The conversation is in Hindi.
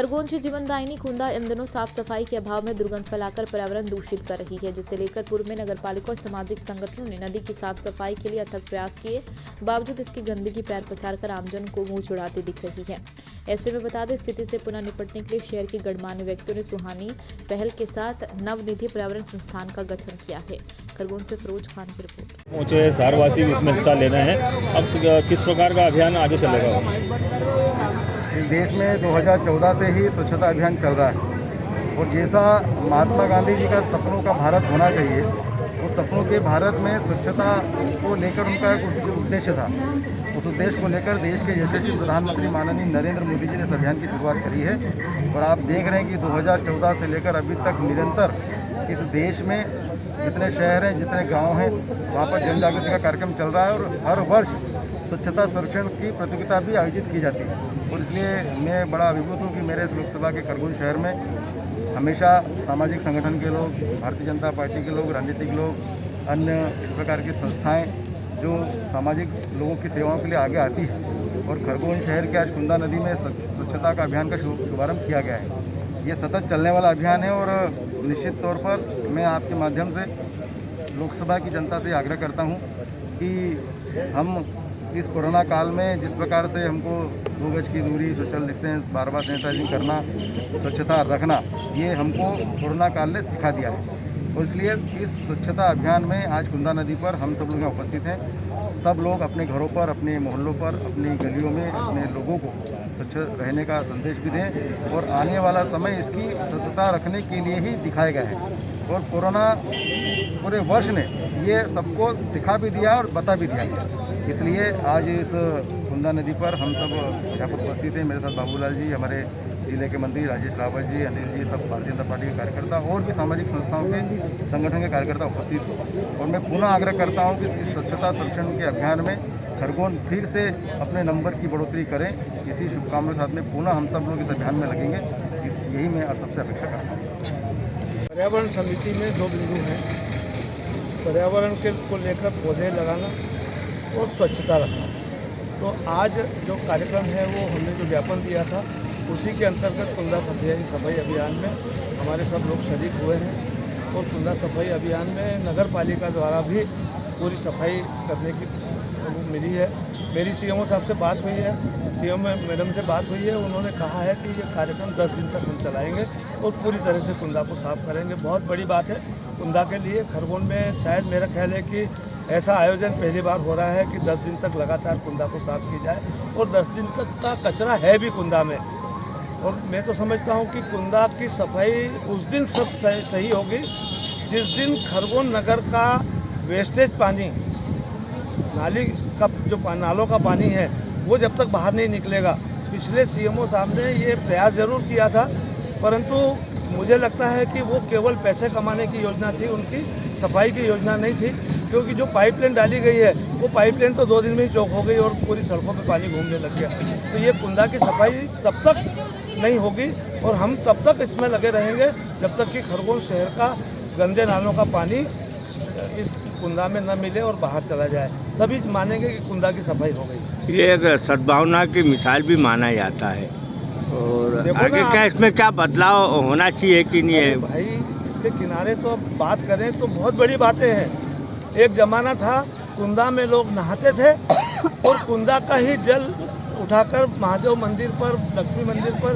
खरगोन जीवनदायिनी कुंदा इन दिनों साफ सफाई के अभाव में दुर्गंध फैलाकर पर्यावरण दूषित कर रही है, जिसे लेकर पूर्व में नगरपालिका और सामाजिक संगठनों ने नदी की साफ सफाई के लिए अथक प्रयास किए, बावजूद इसकी गंदगी पैर पसारकर आमजन को मुंह चुड़ाती दिख रही है। ऐसे में बता दें, स्थिति से पुनः निपटने के लिए शहर के गणमान्य व्यक्तियों ने सुहानी पहल के साथ नवनिधि पर्यावरण संस्थान का गठन किया है। खरगोन से फिरोज खान की रिपोर्ट। पहुंचे शहरवासी भी इसमें हिस्सा ले रहे हैं। अब किस प्रकार का अभियान आगे चलेगा? इस देश में 2014 से ही स्वच्छता अभियान चल रहा है और जैसा महात्मा गांधी जी का सपनों का भारत होना चाहिए, उस सपनों के भारत में स्वच्छता को लेकर उनका एक उद्देश्य था। उस उद्देश्य को लेकर देश के यशस्वी प्रधानमंत्री माननीय नरेंद्र मोदी जी ने इस अभियान की शुरुआत करी है और आप देख रहे हैं कि 2014 से लेकर अभी तक निरंतर इस देश में जितने शहर हैं, जितने गांव हैं, वहाँ पर जन जागृति का कार्यक्रम चल रहा है और हर वर्ष स्वच्छता संरक्षण की प्रतियोगिता भी आयोजित की जाती है। और इसलिए मैं बड़ा अभिभूत हूँ कि मेरे इस लोकसभा के खरगोन शहर में हमेशा सामाजिक संगठन के लोग, भारतीय जनता पार्टी के लोग, राजनीतिक लोग, अन्य इस प्रकार की संस्थाएं जो सामाजिक लोगों की सेवाओं के लिए आगे आती है और खरगोन शहर के आज कुंदा नदी में स्वच्छता का अभियान का शुभारंभ किया गया है। ये सतत चलने वाला अभियान है और निश्चित तौर पर मैं आपके माध्यम से लोकसभा की जनता से आग्रह करता हूँ कि हम इस कोरोना काल में जिस प्रकार से हमको 2 गज की दूरी, सोशल डिस्टेंस, बार-बार सैनिटाइजिंग करना, स्वच्छता रखना, ये हमको कोरोना काल ने सिखा दिया है। और इसलिए इस स्वच्छता अभियान में आज कुंदा नदी पर हम सब लोग उपस्थित हैं। सब लोग अपने घरों पर, अपने मोहल्लों पर, अपनी गलियों में अपने लोगों को स्वच्छ रहने का संदेश भी दें और आने वाला समय इसकी स्वच्छता रखने के लिए ही दिखाया गया है। और कोरोना पूरे वर्ष ने ये सबको सिखा भी दिया और बता भी दिया। इसलिए आज इस कुंदा नदी पर हम सब यहाँ पर उपस्थित हैं। मेरे साथ बाबूलाल जी, हमारे जिले के मंत्री राजेश रावत जी, अनिल जी, सब भारतीय जनता पार्टी के कार्यकर्ता और भी सामाजिक संस्थाओं के संगठन के कार्यकर्ता उपस्थित हो। और मैं पुनः आग्रह करता हूँ कि इस स्वच्छता संरक्षण के अभियान में खरगोन फिर से अपने नंबर की बढ़ोतरी करें। इसी शुभकामना के साथ में पुनः हम सब लोग इस अभियान में लगेंगे, यही मैं आप सबसे अपेक्षा करता हूँ। पर्यावरण समिति में 2 बिंदु हैं, पर्यावरण के को लेकर पौधे लगाना और स्वच्छता रखना। तो आज जो कार्यक्रम है वो हमने जो ज्ञापन दिया था उसी के अंतर्गत कुंदा सफाई अभियान में हमारे सब लोग शरीक हुए हैं और कुंदा सफाई अभियान में नगर पालिका द्वारा भी पूरी सफाई करने की मिली है। मेरी सीएमओ साहब से बात हुई है, सीएम मैडम से बात हुई है। उन्होंने कहा है कि ये कार्यक्रम 10 दिन तक हम चलाएंगे और पूरी तरह से कुंदा को साफ करेंगे। बहुत बड़ी बात है कुंदा के लिए। खरगोन में शायद मेरा ख्याल है कि ऐसा आयोजन पहली बार हो रहा है कि 10 दिन तक लगातार कुंदा को साफ की जाए और 10 दिन तक का कचरा है भी कुंदा में। और मैं तो समझता हूँ कि कुंदा की सफाई उस दिन सब सही होगी जिस दिन खरगोन नगर का वेस्टेज पानी, नाली का जो नालों का पानी है वो जब तक बाहर नहीं निकलेगा। पिछले सीएमओ साहब ने ये प्रयास ज़रूर किया था, परंतु मुझे लगता है कि वो केवल पैसे कमाने की योजना थी, उनकी सफाई की योजना नहीं थी। क्योंकि जो पाइपलाइन डाली गई है वो पाइपलाइन तो 2 दिन में ही चौक हो गई और पूरी सड़कों पे पानी घूमने लग गया। तो ये कुंदा की सफाई तब तक नहीं होगी और हम तब तक इसमें लगे रहेंगे जब तक कि खरगोन शहर का गंदे नालों का पानी इस कुंदा में न मिले और बाहर चला जाए, तभी मानेंगे कि कुंदा की सफाई हो गई। ये एक सद्भावना की मिसाल भी माना जाता है और आगे क्या इसमें क्या बदलाव होना चाहिए कि नहीं है? भाई इसके किनारे तो बात करें तो बहुत बड़ी बातें हैं। एक ज़माना था कुंदा में लोग नहाते थे और कुंदा का ही जल उठाकर महादेव मंदिर पर, लक्ष्मी मंदिर पर